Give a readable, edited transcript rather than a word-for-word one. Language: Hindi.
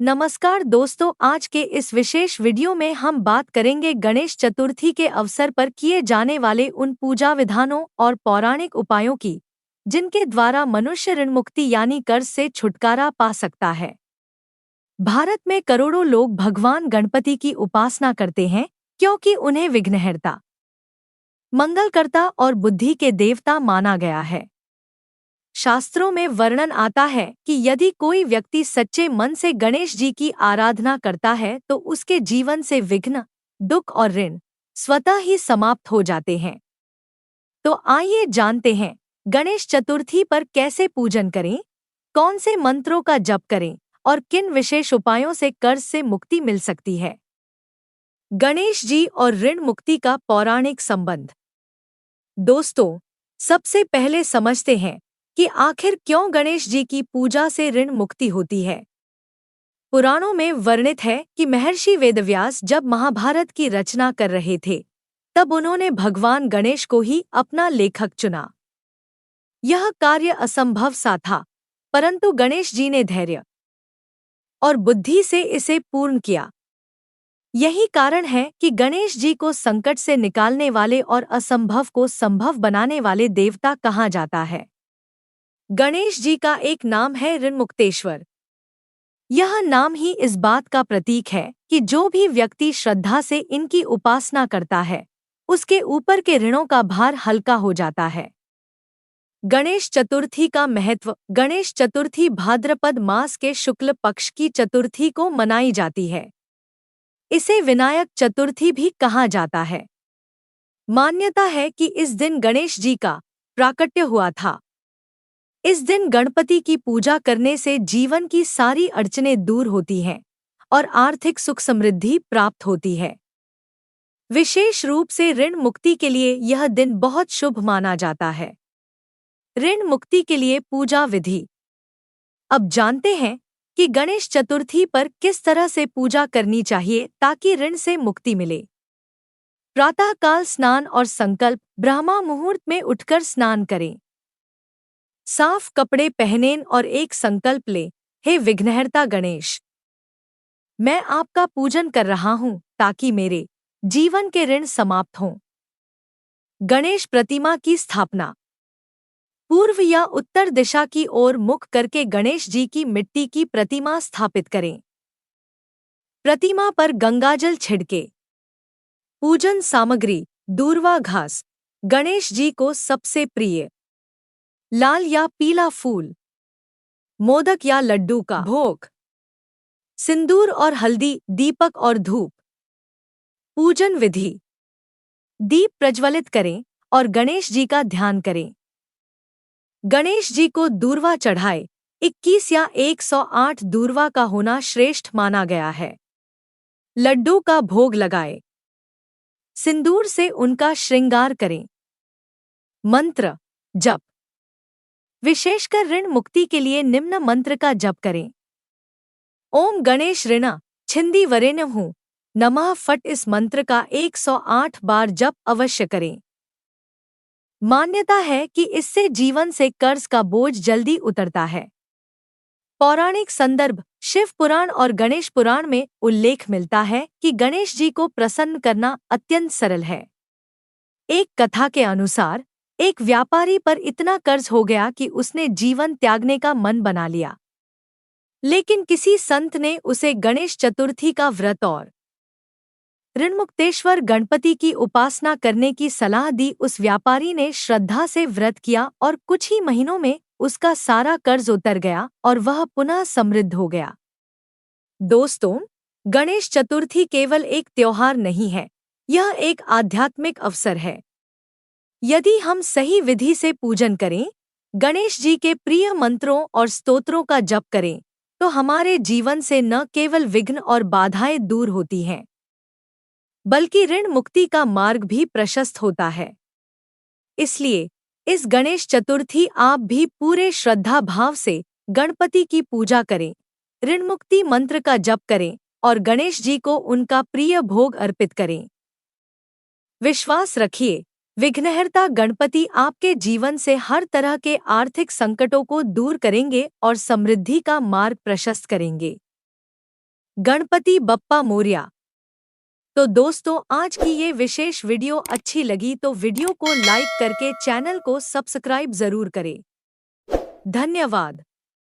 नमस्कार दोस्तों, आज के इस विशेष वीडियो में हम बात करेंगे गणेश चतुर्थी के अवसर पर किए जाने वाले उन पूजा विधानों और पौराणिक उपायों की जिनके द्वारा मनुष्य ऋण मुक्ति यानी कर्ज से छुटकारा पा सकता है। भारत में करोड़ों लोग भगवान गणपति की उपासना करते हैं क्योंकि उन्हें विघ्नहर्ता, मंगलकर्ता और बुद्धि के देवता माना गया है। शास्त्रों में वर्णन आता है कि यदि कोई व्यक्ति सच्चे मन से गणेश जी की आराधना करता है तो उसके जीवन से विघ्न, दुख और ऋण स्वतः ही समाप्त हो जाते हैं। तो आइए जानते हैं गणेश चतुर्थी पर कैसे पूजन करें, कौन से मंत्रों का जप करें और किन विशेष उपायों से कर्ज से मुक्ति मिल सकती है। गणेश जी और ऋण मुक्ति का पौराणिक संबंध। दोस्तों, सबसे पहले समझते हैं कि आखिर क्यों गणेश जी की पूजा से ऋण मुक्ति होती है। पुराणों में वर्णित है कि महर्षि वेदव्यास जब महाभारत की रचना कर रहे थे तब उन्होंने भगवान गणेश को ही अपना लेखक चुना। यह कार्य असंभव सा था, परंतु गणेश जी ने धैर्य और बुद्धि से इसे पूर्ण किया। यही कारण है कि गणेश जी को संकट से निकालने वाले और असंभव को संभव बनाने वाले देवता कहा जाता है। गणेश जी का एक नाम है ऋणमुक्तेश्वर। यह नाम ही इस बात का प्रतीक है कि जो भी व्यक्ति श्रद्धा से इनकी उपासना करता है उसके ऊपर के ऋणों का भार हल्का हो जाता है। गणेश चतुर्थी का महत्व। गणेश चतुर्थी भाद्रपद मास के शुक्ल पक्ष की चतुर्थी को मनाई जाती है। इसे विनायक चतुर्थी भी कहा जाता है। मान्यता है कि इस दिन गणेश जी का प्राकट्य हुआ था। इस दिन गणपति की पूजा करने से जीवन की सारी अड़चनें दूर होती हैं और आर्थिक सुख समृद्धि प्राप्त होती है। विशेष रूप से ऋण मुक्ति के लिए यह दिन बहुत शुभ माना जाता है। ऋण मुक्ति के लिए पूजा विधि। अब जानते हैं कि गणेश चतुर्थी पर किस तरह से पूजा करनी चाहिए ताकि ऋण से मुक्ति मिले। प्रातःकाल स्नान और संकल्प। ब्रह्मा मुहूर्त में उठकर स्नान करें, साफ कपड़े पहनें और एक संकल्प ले, हे विघ्नहर्ता गणेश, मैं आपका पूजन कर रहा हूं ताकि मेरे जीवन के ऋण समाप्त हों। गणेश प्रतिमा की स्थापना। पूर्व या उत्तर दिशा की ओर मुख करके गणेश जी की मिट्टी की प्रतिमा स्थापित करें। प्रतिमा पर गंगाजल छिड़के। पूजन सामग्री। दूर्वा घास, गणेश जी को सबसे प्रिय। लाल या पीला फूल। मोदक या लड्डू का भोग। सिंदूर और हल्दी। दीपक और धूप। पूजन विधि। दीप प्रज्वलित करें और गणेश जी का ध्यान करें। गणेश जी को दूर्वा चढ़ाए। 21 या 108 दूर्वा का होना श्रेष्ठ माना गया है। लड्डू का भोग लगाए। सिंदूर से उनका श्रृंगार करें। मंत्र जप। विशेषकर ऋण मुक्ति के लिए निम्न मंत्र का जप करें। ओम गणेश ऋण छिंदी वरेण्यं नमः फट। इस मंत्र का 108 बार जप अवश्य करें। मान्यता है कि इससे जीवन से कर्ज का बोझ जल्दी उतरता है। पौराणिक संदर्भ। शिव पुराण और गणेश पुराण में उल्लेख मिलता है कि गणेश जी को प्रसन्न करना अत्यंत सरल है। एक कथा के अनुसार एक व्यापारी पर इतना कर्ज हो गया कि उसने जीवन त्यागने का मन बना लिया, लेकिन किसी संत ने उसे गणेश चतुर्थी का व्रत और ऋणमुक्तेश्वर गणपति की उपासना करने की सलाह दी। उस व्यापारी ने श्रद्धा से व्रत किया और कुछ ही महीनों में उसका सारा कर्ज उतर गया और वह पुनः समृद्ध हो गया। दोस्तों, गणेश चतुर्थी केवल एक त्योहार नहीं है, यह एक आध्यात्मिक अवसर है। यदि हम सही विधि से पूजन करें, गणेश जी के प्रिय मंत्रों और स्तोत्रों का जप करें, तो हमारे जीवन से न केवल विघ्न और बाधाएं दूर होती हैं, बल्कि ऋण मुक्ति का मार्ग भी प्रशस्त होता है। इसलिए इस गणेश चतुर्थी आप भी पूरे श्रद्धा भाव से गणपति की पूजा करें, ऋण मुक्ति मंत्र का जप करें और गणेश जी को उनका प्रिय भोग अर्पित करें। विश्वास रखिए, विघ्नहर्ता गणपति आपके जीवन से हर तरह के आर्थिक संकटों को दूर करेंगे और समृद्धि का मार्ग प्रशस्त करेंगे। गणपति बप्पा मोरया। तो दोस्तों, आज की ये विशेष वीडियो अच्छी लगी तो वीडियो को लाइक करके चैनल को सब्सक्राइब जरूर करें। धन्यवाद।